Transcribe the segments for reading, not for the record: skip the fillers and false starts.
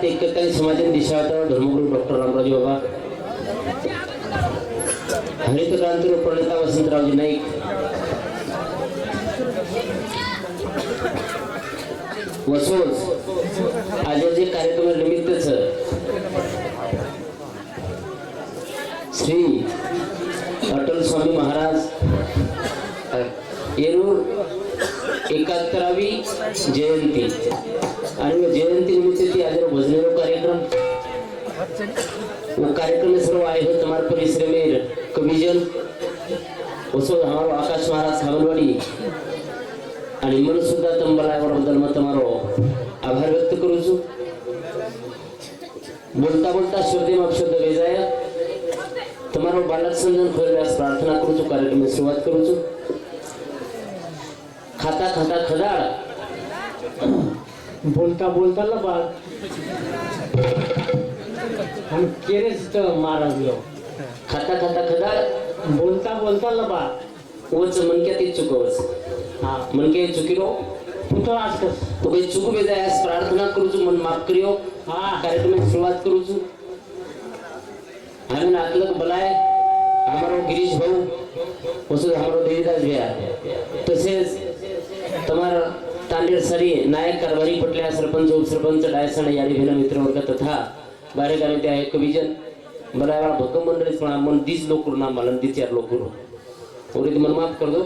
एकताई समाजन दिशावता धर्मगुरु डॉक्टर रामराज बाबा हरित क्रांती प्रणेता वसंतरावजी नाईक वसोज आज जे कार्यक्रम निमित्तच श्री अटल स्वामी महाराज येरूर 71वी जयंती आणि जयंती निमित्त ती आज भजनेरो कार्यक्रम वो कार्यक्रम सर्व आए हो तुम्हारे परिसर में कविजन वसो हमारो आकाश महाराज खावलवाडी आणि मन सुद्धा तंबलाबद्दल मग तुम्हारो आभार व्यक्त करू छु बोलता बोलता शब्द शब्द वेजाय तुम्हारो बालक संजन खोलण्यास प्रार्थना करू छु कार्यक्रम में सुरुवात करू छु खाता खाता खदाड बोलता बोलता लबाड हम केरेच तर मारलो खाता खाता खदाड बोलता बोलता लबाड ओच मनक्यात ती चुकवच हा मनके चुकीरो पुतळा आज कस तो काही चुक बेजायास प्रार्थना करू छु मन माफ करियो हा कार्यक्रम में सुरुवात करू छु आम्ही नातलक बलाय हमारो गिरीश भाऊ वसुद हमारो देवीदास भैया तसेच तुम्हारा तांडेर सरी नायक कारभारी पटल्या सरपंच उपसरपंच डायसन यारी भेना मित्र वर्ग तथा बारे गाने त्या एक विजन बलायवाला भक्कम मंडळी पण मन 30 लोक ना मला 4 लोक और मन माफ कर दो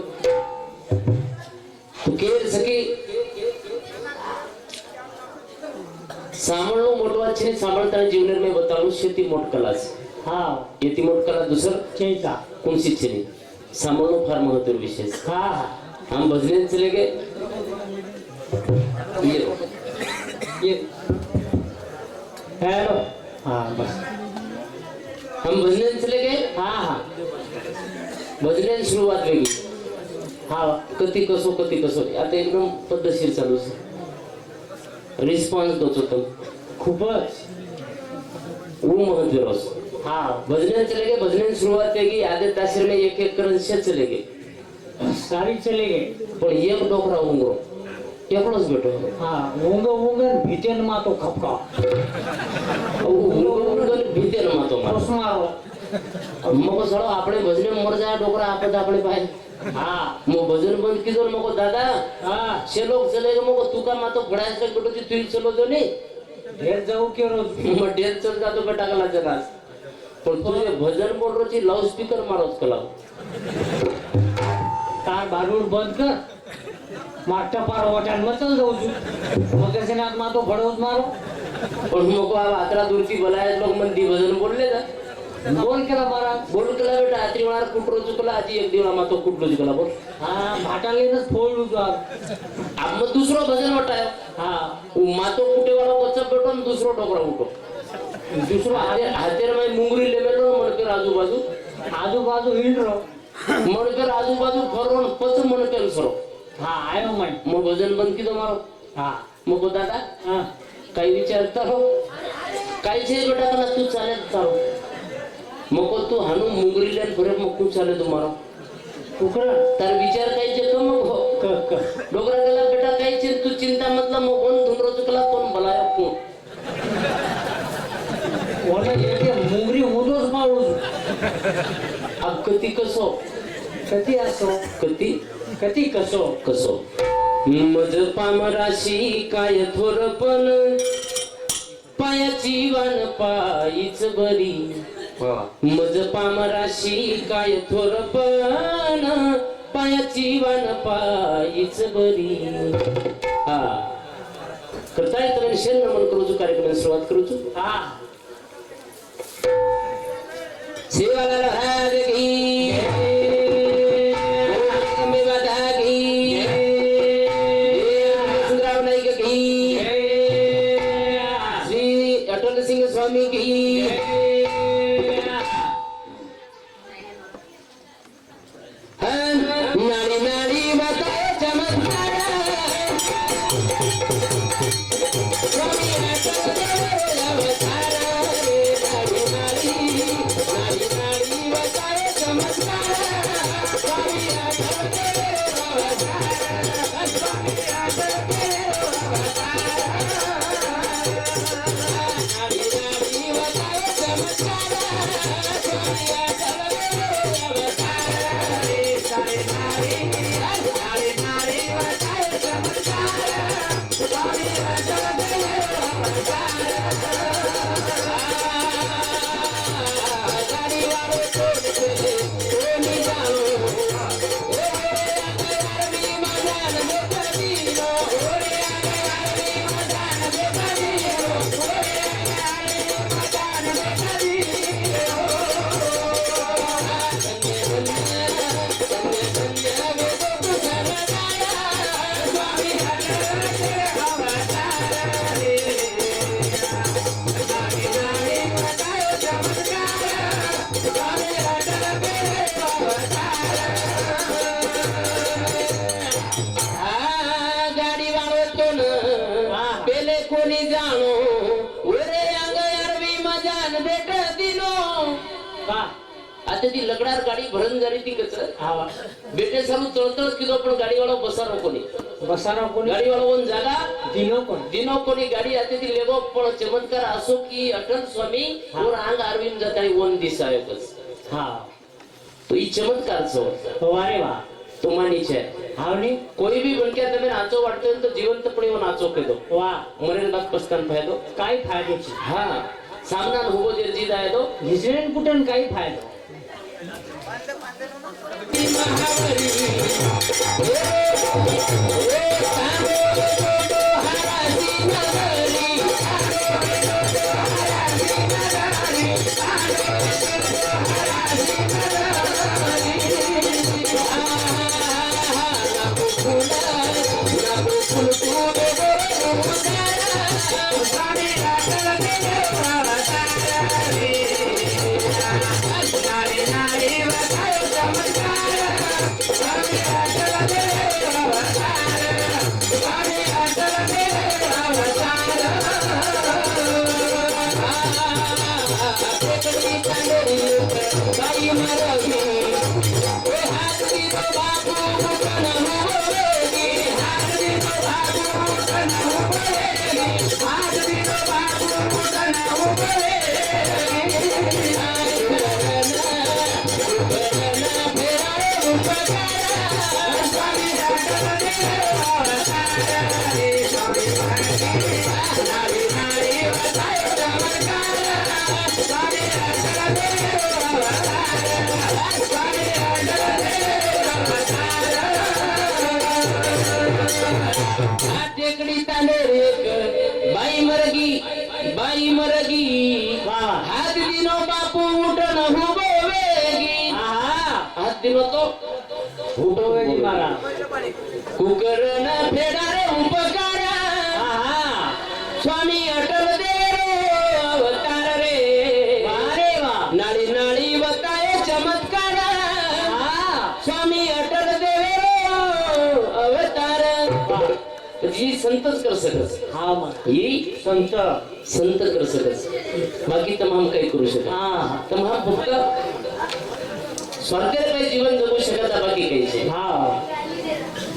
तो केर सके सांभळणं मोठवा छे सांभळताना जीवनेर में बताऊं शेती मोठ कलास हा येती मोठ कला दुसर चेचा कोणसी छे सांभळणं फार महत्त्व विशेष हा हम भजने चले गए ये हेलो हाँ बस हम भजने चले गए हाँ हाँ भजने सुरुवात वेगळी हाँ कती कसो आता एकदम पद्धतशीर चालू रिस्पॉन्स दोच होतो खूपच वो महत्व रोज हाँ भजने चले गए भजने सुरुवात वेगळी आधे तासीर में एक क्रंश चले गए सारी चले गए पण एक डोकरा उंगरो एकलोच भेटो हाँ ऊंग भीतेन मातो खपका उंगरो भीतेन मातो बस मारो मको सळो આપણે ભજને મર જાય ડોકરા આપત આપણે ભાઈ हाँ मो भजन बंद कीधो मको दादा हाँ से लोग चले गए मको तुका मातो भडायस तक बेटो तू चलो जो नहीं ढेर जाऊ के रोज मग ढेर चल जातो बेटा कला जनास पण तुझे भजन बोल रोची लाउड स्पीकर मारोच कला तार बारूड बंद कर मागच्या पार वाटान मग चल जाऊ मग कसे नात मातो भडवत मारो पण मको आ आत्रा दूरची बलाय लोक मंदी भजन बोलले जा बोल केला मारा बोल कला बेटा आत्री मार कुटरो चुकला आजी एक दिवला मातो कुटलो चुकला बोल हाँ भाटालेनच फोडू तू अब मग दुसरो भजन वटायो हाँ मातो कुटे वाला कच्चा बेटो न दुसरो डोकरा उठो दुसरो हातेर में मुंगरी लेमेलो मन के आजूबाजू आजूबाजू हिंडरो मन के आजूबाजू फरो पच मन के सरो हाँ आयो मन मग भजन बंद कीधो मारो हाँ मग दादा हाँ काही विचारता हो काही छे बेटा कला तू चाले चालो मको तू हानु मुंगरी लेन फरे मग तू चाले तुम्हारो उकरा तार विचार काही छे कम हो डोकरा गला बेटा काही छे तू चिंता मतलब मग कोण धुंडरो चुकला कोण भलायो कोण ओला येते मुंगरी उदोस मारू अब कती कसो कती असो कती कती कसो कसो मज पामराशी काय थोरपण पायाची वान पायीच बरी मज पामराशी काय थोरपण पायाची वान पायीच बरी हा करता येतं शेण नमन करूचो कार्यक्रम सुरुवात करूचो हाँ सेवालाल महाराज की मी माता की सुंदरराव नाईक की श्री अटल सिंह स्वामी की नारी नारी माता चमत्कार स्वामी अटल देव अवतार रे नारी नारी नारी नारी माता चमत्कार स्वामी अटल देव अवतार स्वामी अटल देव अवतार आता ती लगडार गाडी भरण झाली ती कच हा बेटे सर्व तळतळ किलो पण गाडीवाला बसारो कोणी बसाना कोणी गाडीवाला वन जागा दिनो कोण दिनो कोणी गाडी आता ती लेगो पण चमत्कार असो की अटल स्वामी और आंग अरविंद जाता वन दिसायकच हा तो ई चमत्कार छो हो अरे वा तो मानी छे आवनी કોઈ બી બનકે તમે નાચો વાટતો તો જીવંતપણે એવો નાચો કીધો વા મરેલ બાદ પસ્તાન ફાયદો काय फायदो છે હા સામના હુબો જે જીત આયો हिजरेन कुठन काय फायदो बाई मरगी हात दिनो बापू उठन हुबो वेगी हात दिनो तो उठो वेगी मारा कुकर न फेडा रे उपकारा स्वामी अटल देव अवतार रे अरे वा नाळी नाळी बताए चमत्कार स्वामी अटल देव अवतार जी संतच कर सकत हा मा ही संत संत कर सकत बाकी तमाम काही करू शकत हा तमाम फक्त स्वार्थेर काही जीवन जगू शकत बाकी काही शे हा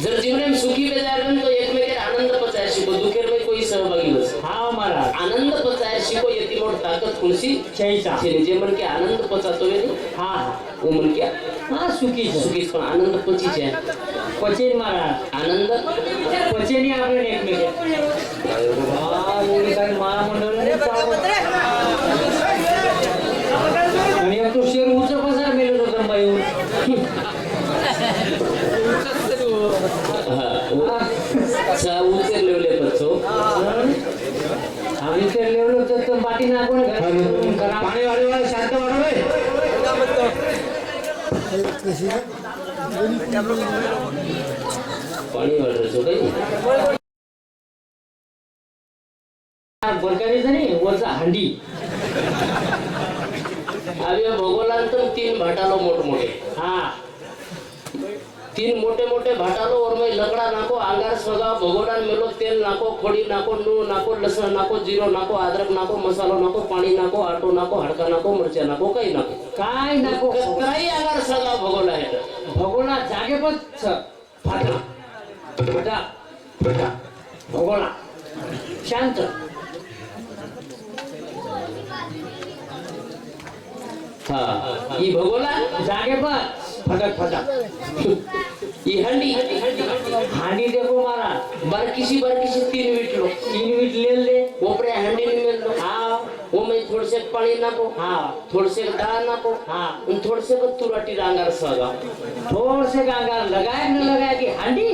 जर जीवन सुखी बेजारण तो एकमेकांना आनंद पचाय शिको दुखेर में कोई सहभागी नस हा मारा आनंद पचाय शिको यति मोठ ताकत कुणसी चैसा छे जे मन के आनंद पचातो वे हा वो मन के हा सुखी છે सुखी पण आनंद पची છે पचेनी मारा आनंद पचेनी આપણે એકમેકે હા એની કાઈ મારા મંડળ आणि अब तो शेर ऊंचा पसार मेलो तो तंबाई चा उचर लेवले पचो आम्ही ते लेवलो तर बाटी ना कोण करा पाणी वाढवायला शांत वाढवाय पाणी वाढवायचो काही बरकारीचं नाही वरचा हंडी अभी भगोलांतर तीन भाटालो मोठ मोठे हा तीन मोटे मोटे भाटालो और मैं लकड़ा नाको आंगार सगा भगोडान मेलो तेल नाको खोड़ी नाको नू नाको लसन नाको जीरो नाको अदरक नाको मसालो नाको पानी नाको आटो नाको हड़का नाको मिरच्या नाको काही नाको काय नको काही आंगार सगा भगोला है भगोला जागे पण फाटा फाटा फाटा भगोला शांत हाँ ये भगोला जागे पण फटक फटक ये हंडी हांडी देखो मारा बारकीशी तीन वीट लो 3 वीट ले ले ऊपरे हंडी में मेल लो हाँ वो में थोड़े से पानी नाको हाँ थोड़े से दाल नाको हाँ उन थोड़े से तुराटी रांगार सगा थोड़ से गांगा लगाए न लगाए कि हांडी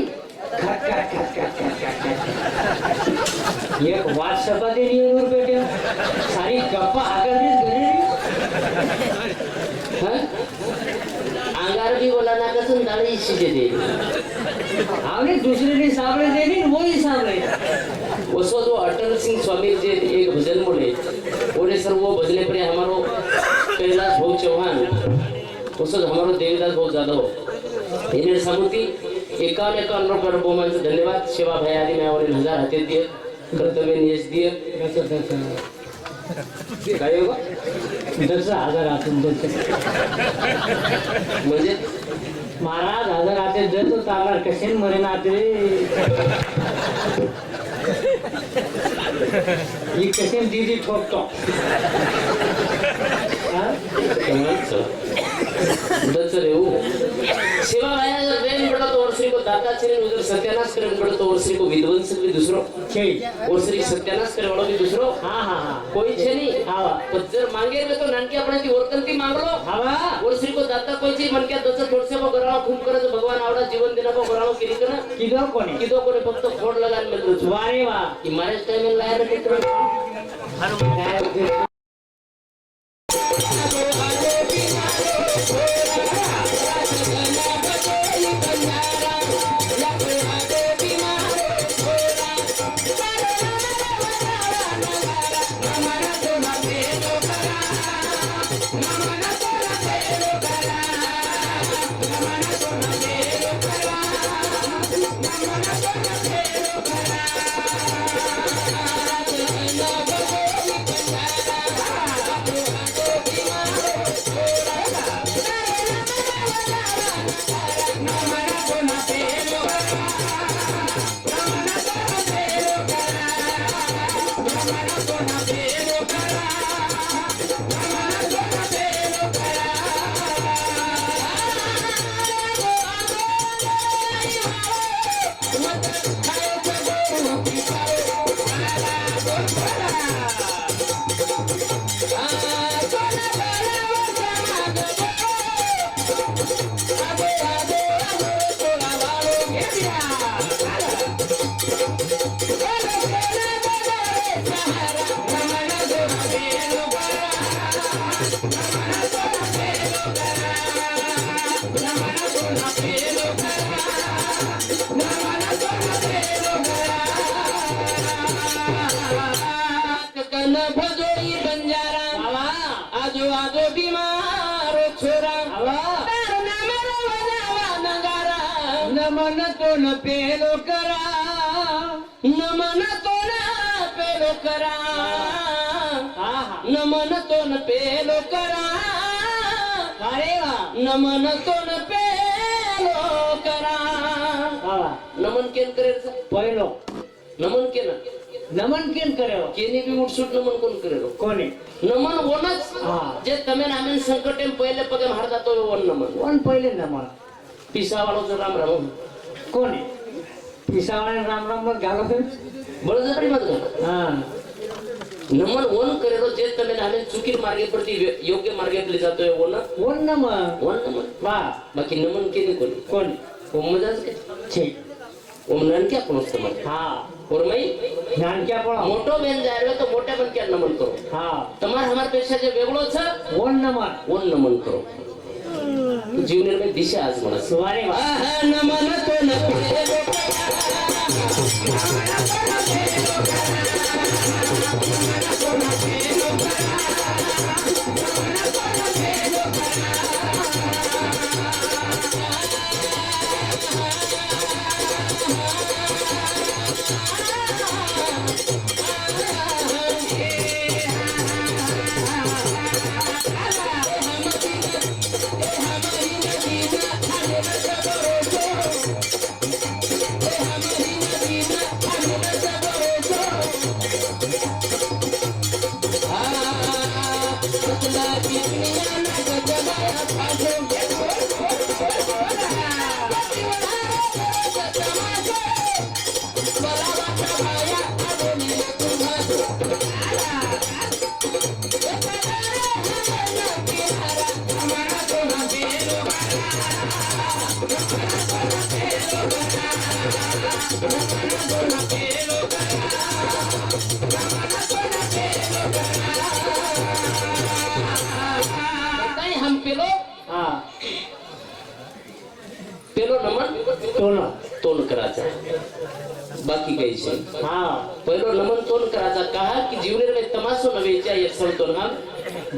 खट खट खट खट खट खट एक वाट सपाते नहीं है बेटे सारी गप्पा आकर घरे हाँ आंगार भी बोला ना कसं दाढ़ी शिजे दे हमने दूसरे ने सामने देनी वही सामने उसो जो अटल सिंह स्वामी जे एक भजन बोले बोले सर वो भजने पर हमारो कैलाश भाऊ चौहान उसो हमारो देवीदास बहुत ज्यादा हो इन्हें सामुती 51 रुपये बहुमान से धन्यवाद सेवा भाई आदि में और 1000 हाथे दिए कर्तव्य नियश दिए काय हो? 10,000 आतून 10. म्हणजे महाराज 1000 आते जर तो चालणार कसे मरेन आते ही कसे दीदी ठोकतो हा? दच रे वो सेवा भाया जर वेन पड़ा तो और श्री को दाता चरण उधर सत्यानाश करे पड़ा तो और श्री को विध्वंस भी दूसरो छे और श्री सत्यानाश करे वाला भी दूसरो हाँ हाँ हाँ कोई छे नहीं हाँ तो जर मांगे में तो नानकी अपने ती ओरकंती मांग लो हाँ और श्री को दाता कोई चीज मन के दच थोड़से को करावा खूब करे तो भगवान आवड़ा जीवन देना को करावा किरी करना किधर कोणी किदो कोने फक्त फोड़ लगान में दो वारे वा कि मारे टाइम में लाया रे मित्र नमन तो न पेलो करा नमन तो न पेलो करा नमन तो न पेलो करा अरे वा नमन तो न पेलो करा नमन केन करे पहिलो नमन केन नमन केन करे केनी बी उठसूट नमन कोण करे कोणी नमन वनच हा जे तमे नामेन संकटे पहिले पगे मारदा तो वन नमन कोण पहिले नमन पिसावाळो जो राम राम कोणी पिसावाळे राम राम मग घालो बळजबरी मत घाल हा नमन वन करेलो जे तमे नामेन चुकीर मार्गे प्रति योग्य मार्गे पले जातोय वन कोण नमन वन नमन वा बाकी नमन केनी कोणी कोणी ओम मजाच के छे ओम ननके आपण असतो मग हा और मई नानक्या पण मोटो बेन जायरो तो मोठ्या बन के नमन करो हा તમાર हमार पेक्षा जे वेगळो छ कोण नमन वन नमन करो जीवनेर में दिशा आज मला सुवारे वा नमन तो न हम पेलो हा पेलो नमन तोन तोन कराचा बाकी काही छे हा पहिलो नमन तोन कराचा कहा की जीवनेर में तमासो नवेचा यक्षण तोन हम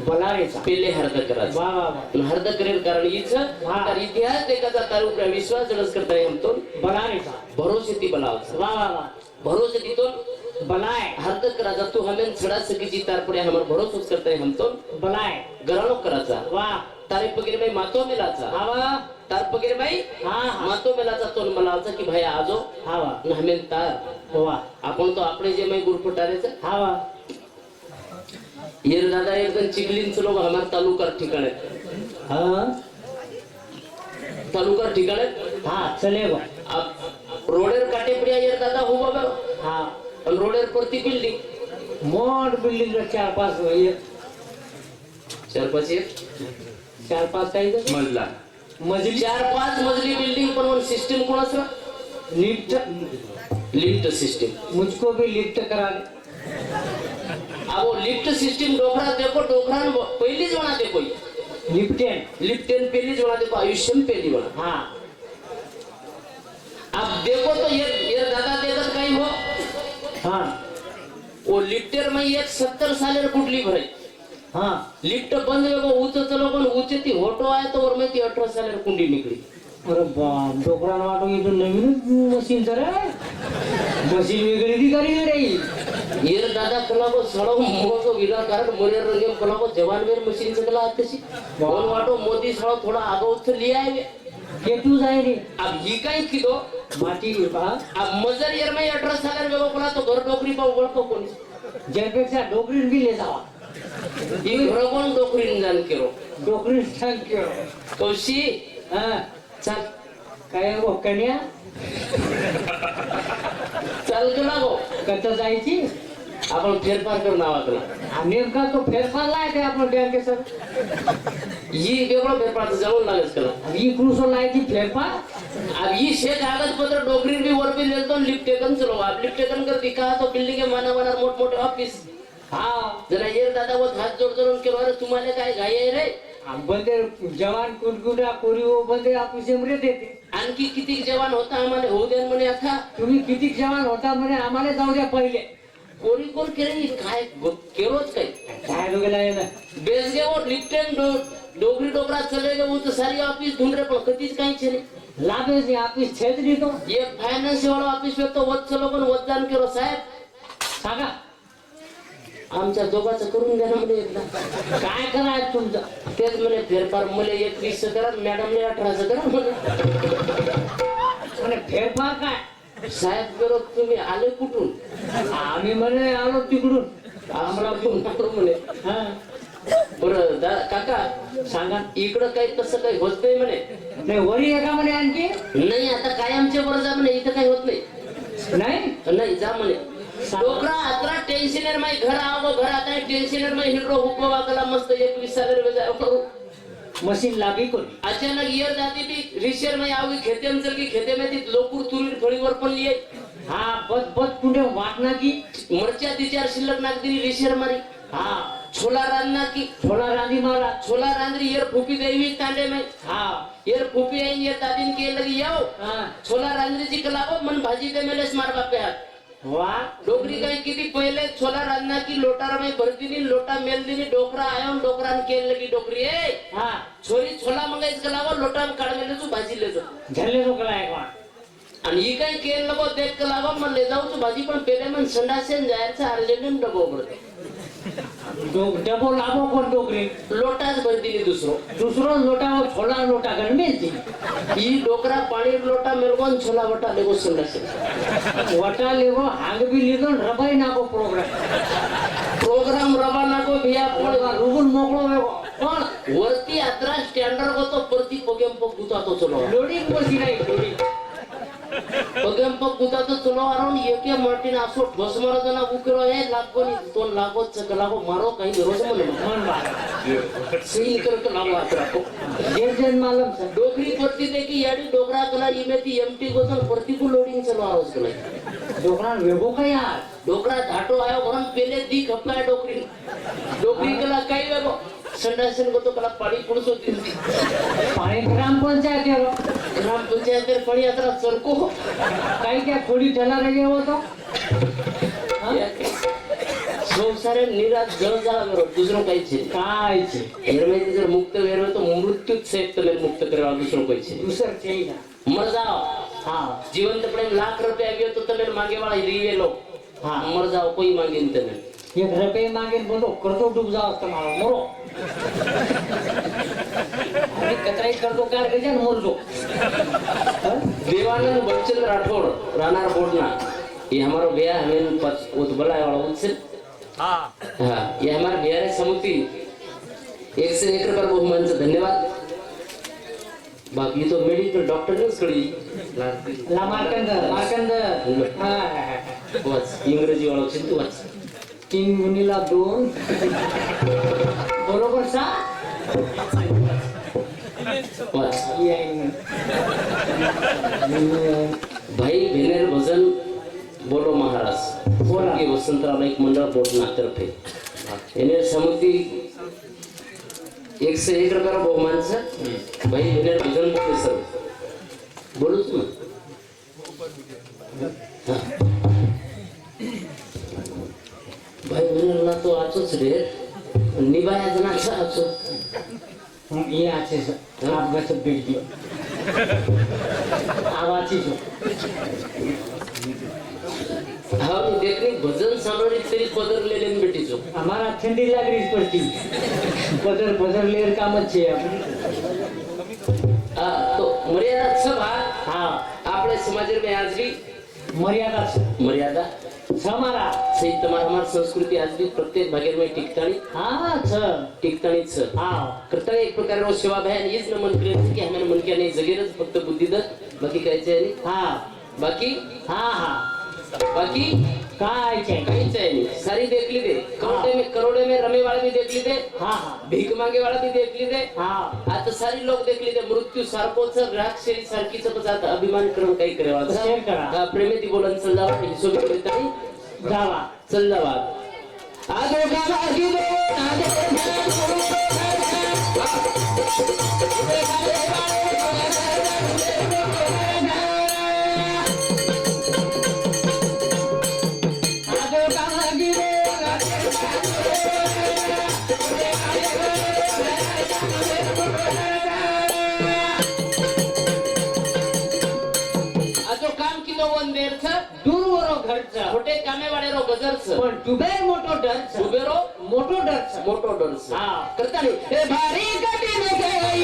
बलारेचा पेले हरद कराचा वा वा वा हरद करेल कारण हीच तर इतिहास देखाचा तारू विश्वास जणस करता हम तोन बलारेचा भरोसे ती बलावचा वा वा वा भरोसे ती तोन बलाय हरकत करायचा तू हमें छड़ा सकीची तार पड़े हमार भरोसा करते हैं हम तो बलाय घरानो करायचा वाह तारे पगीर भाई मातो मिलाचा हावा तार पगीर भाई हा मातो मिलाचा तो मलाचा की भाई आजो हावा न हमें तार वाह आपण तो आपले जे मैं गुरफटारेचा हावा येर दादा एकदम चिखलींच लोक हमार तालुका ठिकाण हा तालुका ठिकाण हाँ चलेगा अब रोडेर काटे पड़िया येर दादा हो बाबा हाँ और रोडेर परती बिल्डिंग मोट बिल्डिंग का 4-5 वही है 4-5 4-5 काही तर मजला मजली 4-5 मजली बिल्डिंग पण वन सिस्टम कोणाचं लिफ्ट सिस्टम मुझको भी लिफ्ट करा दे अब वो लिफ्ट सिस्टम डोकरा देखो डोकरा पहली जोना देखो लिफ्टेन लिफ्टन पहली जोना देखो आयुष्य में पहली जोना हाँ अब देखो तो ये दादा देखत काही हो हाँ वो लिफ्टर में एक 70 सालेर कुठली भराई हाँ लिफ्ट बंद वेगो ऊंच चलो पण ऊंचे ती होटो आहे तो वर ती 18 सालेर कुंडी निकली अरे बाप डोकरा वाटो ये तो नवीन मशीन तर आहे मशीन वेगळी ती करी रे ये दादा कला को सड़ो मोको विला कारण मोरे रंगे कला को जवान वेर मशीन से कला आते सी बोल वाटो मोदी सड़ो थोड़ा आगे उठ लिया है के तू जाय रे अब ये काही किलो माटी बा अब मजर येर में 18 सालेर वेगो कला तो घर डोकरी पा ओळखो कोणी ज्यापेक्षा डोकरीन बी ले जावा ही घर कोण डोकरी जान केरो डोकरीन सांग के कौशी हाँ चल काय वो कन्या चल गेला गो कथा जायची आपण फेरफार कर नावाकला नेमका तो फेरफार लायक आहे आपण बँके सर ही वेगळं फेरफार जवळ लागेल कला ही क्रूसो लायची फेरफार अब ये से कागज पत्र डोकरी भी वर भी लेतो लिफ्ट टेकन चलो आप लिफ्ट टेकन कर दिखा तो बिल्डिंग के माना माना मोठ मोठे ऑफिस हाँ जरा ये दादा वो हात जोड जोडून केलो अरे तुम्हाला काय घाई आहे रे बंदे जवान कुटकुटा कोरी वो बंदे ऑफिस मध्ये देते आणखी किती जवान होता आम्हाला होऊ द्या म्हणे आता तुम्ही किती जवान होता म्हणे आम्हाला जाऊ द्या पहिले कोणी कोण केले काय केलोच काय काय लोगला आहे ना बेस गे वो लिफ्ट डोगरी डोकरा चले गए वो तो सारी ऑफिस ढूंढ रहे पण कधीच काही छे नाही लाभे से ऑफिस छेद नहीं तो ये फायनान्स वाला ऑफिस में तो वत चलो पण वत जाण केलो साहेब सांगा आमच्या दोघांचं करून द्या ना म्हणे एकदा काय करायचं तुमचं तेच म्हणे फेरफार मला 21 करा मॅडमने 18 करा म्हणे फेरफार काय साहेब करो तुम्ही आले कुठून आम्ही म्हणे आलो तिकडून अमरावती म्हणे हा बरं काका सांगा इकडं काही तसं काही होत नाही म्हणे नाही वरी आहे का म्हणे आणखी नाही आता कायमच्या वर जा म्हणे इथं काही होत नाही नाही जा म्हणे डोकरा अतरा टेन्शनर माई घर आओ घर आता टेन्शनर माई हिरो हुकवा कला मस्त 21 सालेर वेजा करू मशीन लाभी कोण अचानक ईयर जाती भी रिशेर में आओगी खेते में चल की खेते में ती लोकुर तुरी थोड़ी वर पण लिए हा बद बद कुठे वाटना की मरच्या दिचार शिल्लक नागदिनी रिशेर मारी हा छोला रांधना की थोड़ा रांधी मारा छोला रांधरी ईयर फूफी देवी तांडे में हा ईयर फूफी आई ईयर दादीन के लगी याओ हा छोला रांधरी जी कलावो मन भाजी दे मेलेस मार बापे हाथ वाह डोकरी काही किती पहिले छोला रांधना की लोटार में भर दिनी लोटा मेल दिनी डोकरा आयो डोकरान केल लगी डोकरी ए हा छोरी छोला मंगाईच कलावो लोटा में काढ मेले तू भाजी ले जा झल्ले लोकला आहे का आणि ही काही केल नको देख कलावो मन ले जाऊ तू भाजी पण पेले मन संडासेन जायचं अर्जंट डबो भरते डबो लाभो कोण डोकरी लोटाच भर दिनी दुसरो लोटा छोला लोटा कर मिळते ही डोकरा पाणी लोटा मेलगोन छोला वटा लेगो संडासे वटा लेगो हाग बी लिदो रबाई नाको प्रोग्राम रवा नाको भिया पण रुगुन मोकळो वेगो पण वरती अत्रा स्टँडर्ड होतो परती पगेम पग गुतातो चलो लोडिंग मशीन आहे लोडिंग पगेम पग गुतातो चलो अराउंड एके मार्टिन असो ठोस मारो जना उकरो हे लागोनी तो लागो चकलागो मारो काही रोज म्हणे मन बार सीन कर लागो अत्रा को जन मालूम सर डोकरी परती देखी याडी डोकरा कला इमेती एमटी गोतन परती को लोडिंग चलो आरोज कला डोकरा वेगो का यार डोकरा घाटो आयो घरन पेले दी खपकाय डोकरी कला काही वेगो संडासन को तो कला पाणी पुडसो दिलती पाणी ग्रामपंचायत आहे ग्रामपंचायतेर पाणी अत्रा चरको काही त्या खोडी ठेला रे होतो संसारे निराश जळ झाला बरो दुसरं काही छे काय हेरमेती जर मुक्त वेर तो मृत्यूच सेफ तले मुक्त करवा दुसरं काही छे दुसरं छै ना मर जाओ हा जीवंत पड़े लाख रुपया गयो तो तले मागे वाला रिवे लो हा. मर जाओ कोई मागेन त्याने. एक रुपये मागेन बोलतो करतो डूब जाव असतं मला मरो आणि कचराही करतो काय करायचं मरतो. देवानंद बच्चन राठौड़ रानार बोडना ये हमारा भैया हमें उतबला है वाला उनसे. हाँ ये हमारे भैया ने समिति 1 से 1 रुपये बहुमान से धन्यवाद. बाकी तो मेडिकल डॉक्टर ने कड़ी ला मार्कंद वाच इंग्रजी वाला चिंतू वाच 3 गुणीला 2 बरोबर सा वाच. ये भाई भेनेर भजन बोलो महाराज बोला की वसंतराव एक मंडळ बोलना तर्फे याने समिति 1 से 1 रुपये बहुमान से भाई भेनेर भजन बोले सर बोलूच ना. हाँ. भाई भेनेरला तो आचोच रे निभाया जनाचा आचो ये आचे सर आप गसत बेच दियो आवाची जो हाँ देखने भजन सामने तेरी पदर ले लेन बेटी जो हमारा ठंडी लग रही पड़ती पदर पदर लेर काम अच्छे तो मर्यादा सब हाँ आपने समाज में आज भी मर्यादा मर्यादा हमारा सही तुम्हारा हमारी संस्कृती आज भी प्रत्येक भागे में टिकतानी हाँ टिकतानीच हाँ करता एक प्रकार रो सेवा बहन हीच न मन करे की हमें मन क्या नाही जगेरच फक्त बुद्धी दत बाकी कायचे नाही. हाँ बाकी हाँ हाँ बाकी काय चाहिए काहीच आहे नाही. सारी देख ली दे करोड़े में रमे वाला भी देख ली दे. हाँ हाँ भीक मागे वाला भी देख ली दे. हाँ आता सारी लोक देख ली दे. मृत्यू सारखोच राक्षसी सारखीच पण आता अभिमान करून काही करावा. शेअर करा प्रेमेती बोलन चल जावा हिशोब करतानी जावा चल जावा आजो गावा की दे छोटे कामे वाले रो गजरच पण टुबेर मोटो डरच उबेरो मोटो डरच मोटो डरच हाँ करता नहीं ए भारी कठिन गई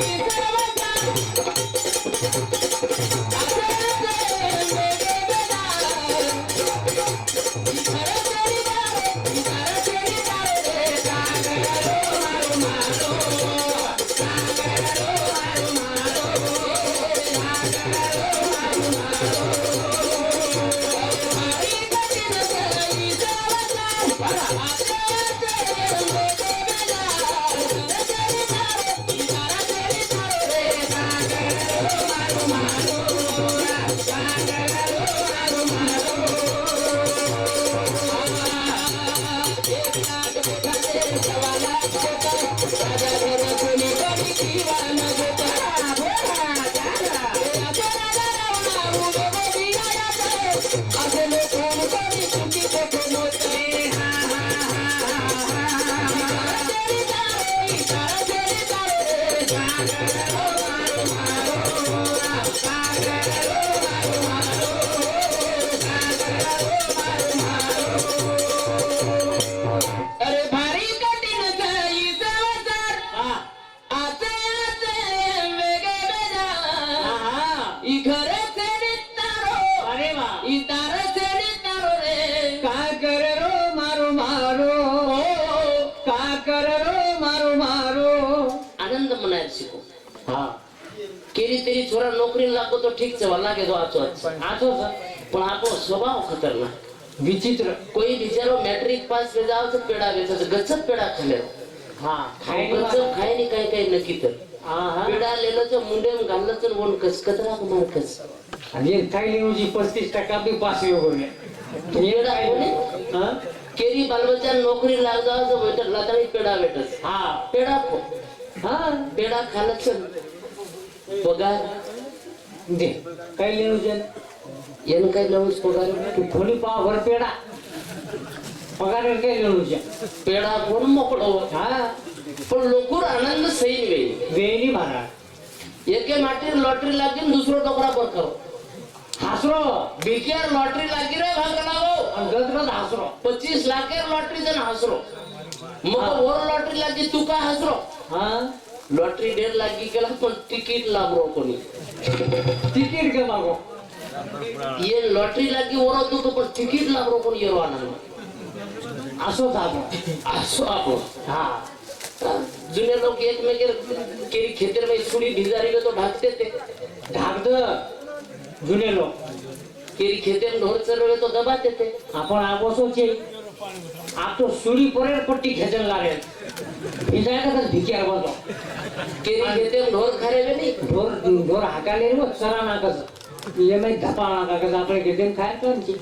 तेरी छोरा नौकरी लागो तो ठीक છે લાગે તો આછો આછો પણ આપણો સ્વભાવ ખતરનાક વિચિત્ર કોઈ બિચારો મેટ્રિક પાસ થઈ જાવ તો પેડા વેચે છે ગચ્છત પેડા ખાલે હા ગચ્છત ખાય ની કઈ કઈ નકી તો પેડા લેલો છે મુંડે માં ગાલલો છે વોન કસ કતરા માર કસ અને થાઈલી ઉજી 25% બી પાસ યો ગમે પેડા કોને હા કેરી બાલબચ્ચા નોકરી લાગ જાવ તો બેટા લતાની પેડા વેટસ હા પેડા ખો હા પેડા ખાલે છે પગાર દે કઈ લેવું છે એને કઈ લેવું છે પગાર કે થોડી પાવર પેડા પગાર કઈ લેવું છે પેડા કોણ મોકળો હા પણ લોકો આનંદ સહી વે વેની મારા એકે માટે લોટરી લાગી ને દૂસરો ટોકરા પર કરો હાસરો બીકેર લોટરી લાગી રે ભાગ લાવો गदगद हसरो 25 लाखेर लॉटरी जण हसरो मग वर लॉटरी लागी तू का हसरो हा लॉटरी 1.5 लाख की केला पण तिकीट लागरो कोणी तिकीट के मागो ये लॉटरी लागी वर तू तो पण तिकीट लागरो कोणी येरो आनंद असो थापो असो आपण हा जुने लोक एकमेकेर केरी खेतेर में सुडी भिजारी में तो ढाकते थे ढाक दे जुने लोक केरी खेतेर ढोर चरवे तो दबाते थे आपण आगोसो छे आप तो सुड़ी परेर पट्टी खेचन लागे भिजाय का भिकियार बोलतो केरी खेतेर ढोर खारे में नहीं ढोर ढोर हाकाले रे सरा नाकस ये मैं धपा नाकस आपले घेतेन खाय कोणची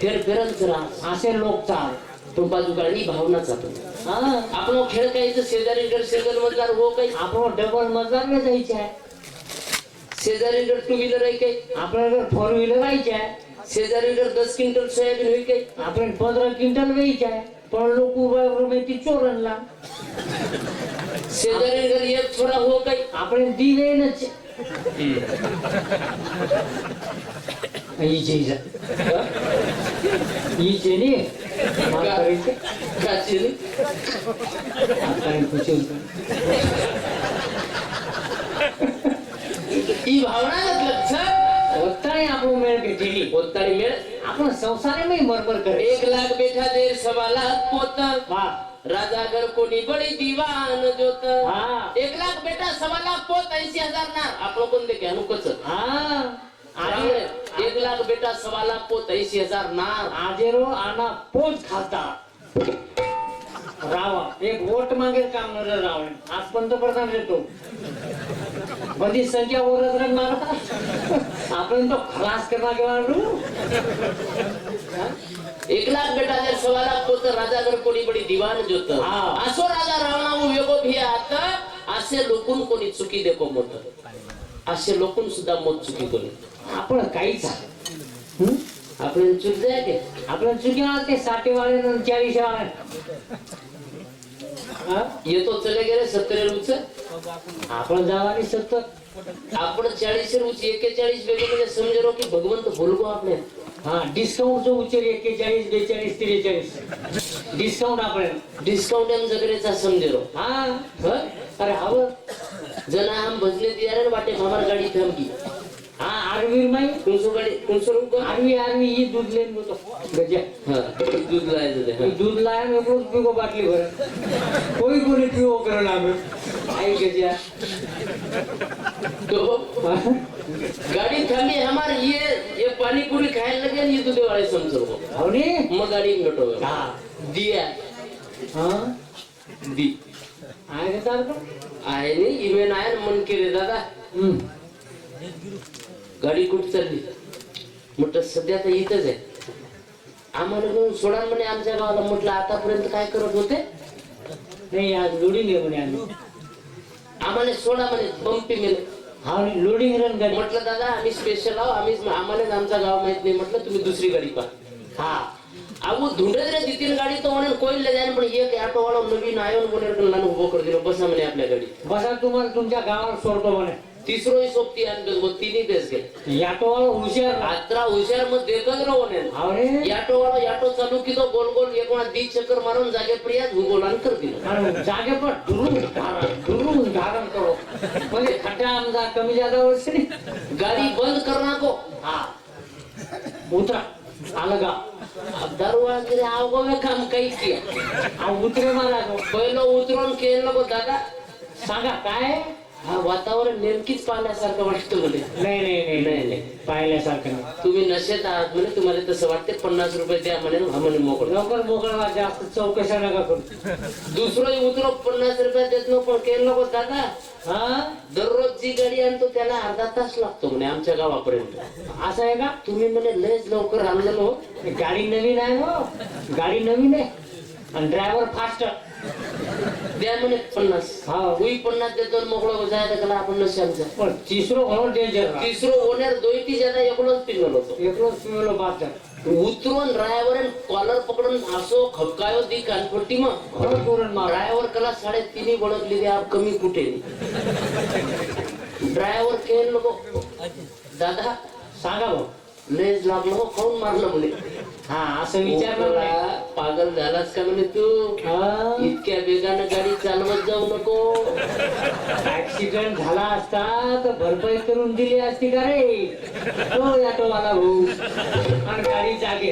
फिरन चरा असे लोक चाल तो बाजू गाडी भावनाच आपण हा आपण खेळ कायचं शेजारी गड शेजारी मधला हो काही आपण डबल मजार में जायचे आहे शेजारी गड टू व्हीलर आहे काही आपल्याकडे 4 व्हीलर राहायचे आहे शेजारी गड 10 क्विंटल सोयाबीन होई काही आपण 15 क्विंटल वेचायचे आहे पण लोक उभा ती चोरणला शेजारी गड एक छोरा हो काही आपण दिवे नच हीचे नी मातारीचे काची आपण पूछून ही भावना लक्षात होताय आपण मेळ भेटेली कोणताही मेळ आपण संसारे में मरमर करे 1 लाख बेठा देर 1.25 लाख पोत वाह राजागर कोणी बडी दीवान जोत हा 1 लाख बेटा 1.25 लाख पोत 80,000 ना आपण कोण दे घ्या नुकच हा अरे 1 लाख बेटा 1.25 लाख पोत 80,000 ना आजेरो आना पोच खाता रावा एक वोट मागेल काम न रावण आज पंतप्रधान येतो बधी संख्या ओरत रंग मारा आपण तो खलास करना के वालू 1 लाख बेटा जर 1.25 लाख पोत राजागर कोणी बडी दीवान जोत हा. असो राजा रावणा वेगो भी आता असे लोकून कोणी चुकी देखो मोत असे लोकून सुद्धा मोत चुकी कोणी आपण काहीच आहे आपण चुक जाय के आपण चुकी ते 60 वाले 40 वाले ये तो चले गेले 70 रुपये आपण जावानी 70 आपण 40 रुपये 41 वेगळे म्हणजे समजरो की भगवंत बोलगो आपले हा डिस्काउंट जो उचेल 41 42 43 डिस्काउंट आपण डिस्काउंट एम जगरेचा समजरो हा ह अरे हवं जना हम भजले दियारे वाटे हमार गाडी थमकी हा आरवीर माई तुमसो गाडी तुमसो रुको आरवी ही दूध लेन बोतो गजा हां दूध लायचं ते दूध लाया में रोज पीको बाटली भर कोई कोनी पियो करना में आई गजा तो गाड़ी थमी हमार ये पानी पूरी खाने लगे ये दूध वाले समझो हवनी मग गाड़ी में लटो हा दिया हां दी आए के साथ आहे ने इवेन आहे मन के रे दादा गाडी कुठे चालली म्हटलं सध्या तर इथंच आहे आम्हाला घेऊन सोडा म्हणे आमच्या गावाला म्हटलं आतापर्यंत काय करत होते नहीं आज लोडिंग है म्हणे आम्ही आम्हाला सोडा म्हणे पंपी मिळेल हा लोडिंग रन गाडी म्हटलं दादा आम्ही स्पेशल आहो आम्हाला आमचा गाव माहित नाही म्हटलं तुम्ही दुसरी गाडी पहा हा अहो धुंडत रे 2-3 गाडी तो म्हणे कोईल ले जाईन पण एक ऑटो वाला नवीन आयोन बोलेर कल्ला उभो कर दिलो बसा म्हणे आपल्या गाडी बसा तुम्हाला तुमच्या गावावर सोडतो म्हणे तिसरो सोबती आणि वो तिन्ही बेस गेले याटो वाला हुशार आत्रा हुशार मग देखत राहू ने अरे ऑटो वाला ऑटो चालू की तो गोल गोल एक वेळा 2 चक्कर मारून जागे प्रियाज भूगोलान कर दिलं अरे जागे पर दुरून धारण करो म्हणजे खड्डा आमचा कमी जादा वर्षी गाड़ी बंद करना को हा उतरा अलगा अब दरवाजा के आओ में काम कई किया आ उतरे मारा तो पहिलो उतरून केलं नको दादा सांगा काय हा वातावरण नेमकीच पाहण्यासारखं वाटतं म्हणे नाही नाही नाही नाही नाही पाहिल्यासारखं नाही तुम्ही नशेत आहात म्हणे तुम्हाला तसं वाटते 50 रुपये द्या म्हणे हा म्हणे मोकळ लवकर मोकळवा जास्त चौकशा नका करू दुसरं उतरो 50 रुपये देत नको पण केलं नको दादा हा दररोज जी गाडी आणतो त्याला अर्धा तास लागतो म्हणे आमच्या गावापर्यंत असं आहे का तुम्ही म्हणे लयच लवकर आणलं हो गाडी नवीन आहे हो गाडी नवीन आहे आणि ड्रायव्हर फास्ट द्या म्हणे 50 हा. हुई 50 देतो मोकळं जायला त्याला आपण नशांचा पण तिसरो म्हणून डेंजर तिसरं होणार दोईती ज्यादा एकलोच पिंगल होतो एकलोच पिवलो बात उतरून ड्रायव्हर कॉलर पकडून असो खपकायो दी कानपट्टी मग खरं करून मार ड्रायव्हर कला 3.5 बळकली द्या कमी कुठे ड्रायव्हर केल नको दादा सांगा भाऊ लेज लागलो खाऊन मारलं म्हणे हा असं विचारलं नाही. मोकळा, पागल झालास का म्हणे तू हा? इतक्या वेगानं गाडी चालवत जाऊ नको ऍक्सिडेंट झाला असता तर भरपाई करून दिली असती का रे तो ऑटोवाला भाऊ. आणि गाडी जागे,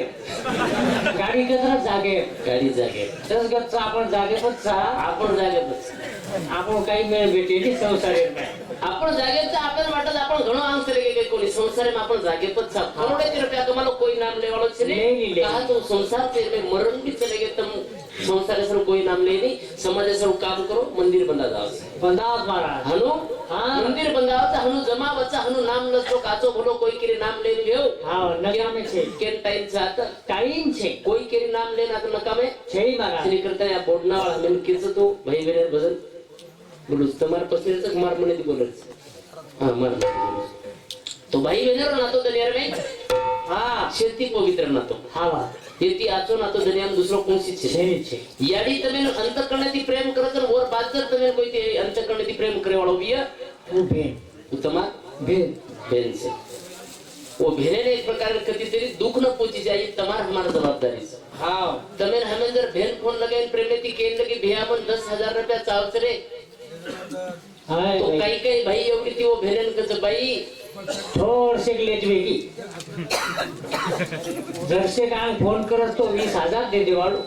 गाडी कचरा जागे, गाडी जागे तस गच्चा आपण जागेतच आपण जागेतच आपण काही मेळ भेटेल संसार आपण जागेत आपल्याला वाटत आपण घणो आंग चले गए कोई संसार में अपन जागे पर सब करोड़े रुपया कमालो कोई नाम ले वालो चले नहीं, नहीं। कहा तो संसार से में मरण भी चले गए तुम संसार से कोई नाम ले नहीं समाज से काम करो मंदिर बंदा जाओ बंदावत महाराज. हनु हाँ. मंदिर बंदावत हनु जमा बच्चा हनु नाम लसो काचो बोलो कोई के नाम ले लियो હા નકામે છે, केन टाइम जाता टाइम છે, कोई के नाम लेना तो नकामे છે महाराज. श्री करता है बोडना वाला मैंने किस तो भाई मेरे भजन बोलूस तुम्हारे पसंद से मार मने दी बोलस हाँ मार तो भाई बहन ना तो दुनिया में हाँ शेती पवित्र ना तो હા વા शेती आचो ना तो दुनिया में दूसरो कौन सी છે छे છે. याडी तमें अंत करने ती प्रेम करकर और बात कर तमें कोई ते अंत करने ती प्रेम करे वालो भी है હું બેન उत्तमा બેન बहन से वो बहने ने एक प्रकार कति तेरी दुख न पहुंची जाए तुम्हारा हमारा जवाबदारी से હા तमें हमें जर बहन फोन लगाए प्रेम में ती केन लगे भैया मन 10,000 रुपया चाव से रे हाय तो भाई. काही काही भाई एवढी ती वो बहन कच बाई थोडसे लेटवे की जरसे काय फोन करत तो 20,000 दे देवाळू.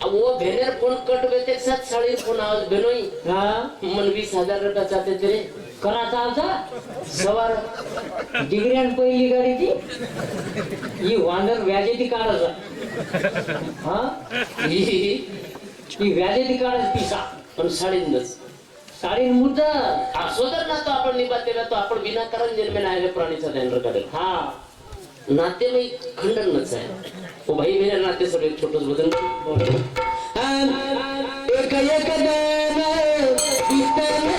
अब वो बहनेर फोन कट बेते साथ साड़ी फोन आवाज बहनोई हा मन 20,000 रुपया चाहते तेरे करा चालता सवार डिग्रीन पहिली गाडी ती ही वांडर व्याजेती काढायचा. हा ही ही व्याजेती काढायची पिसा पण 10.5 साडी मुद्दा. असोदर ना तो आपण निभाते ना तो आपण बिना कारण जन्मे ना आले प्राणीचा ध्यान करेल हा नाते में खंडन नच आहे वो भाई मेरे नाते सब एक छोटं वजन एक एक दिन बीतन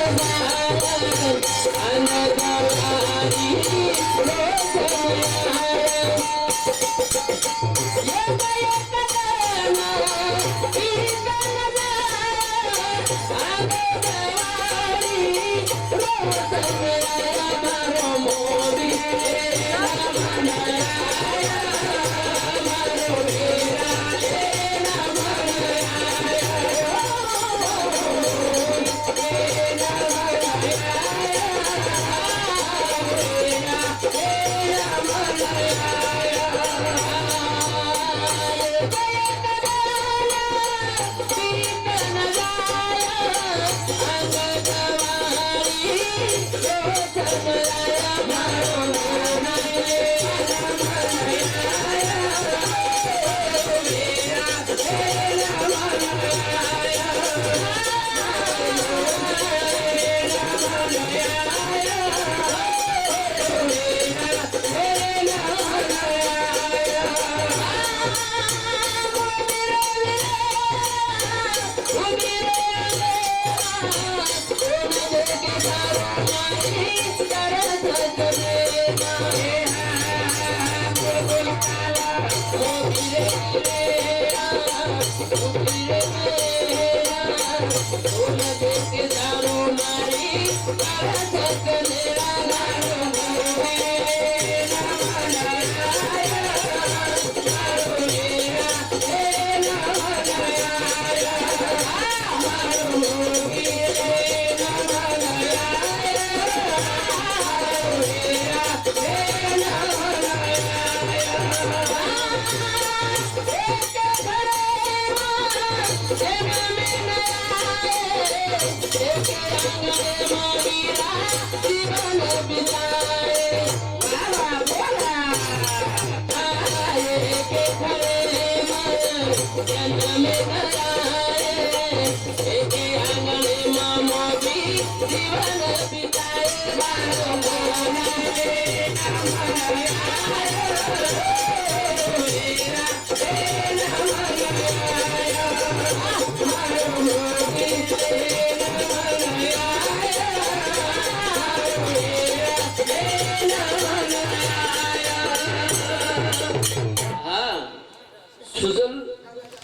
सुजल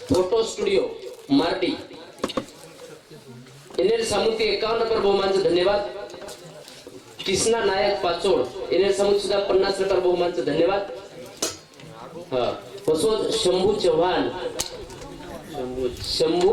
फोटो स्टुडिओ मार्डी इन्हें सामुती 51 नंबर बहुमानचं धन्यवाद. किसना नायक पाचोड याने समोर सुद्धा 50 रुपये बहुमानचं धन्यवाद. हा वसोद शंभू चव्हाण शंभू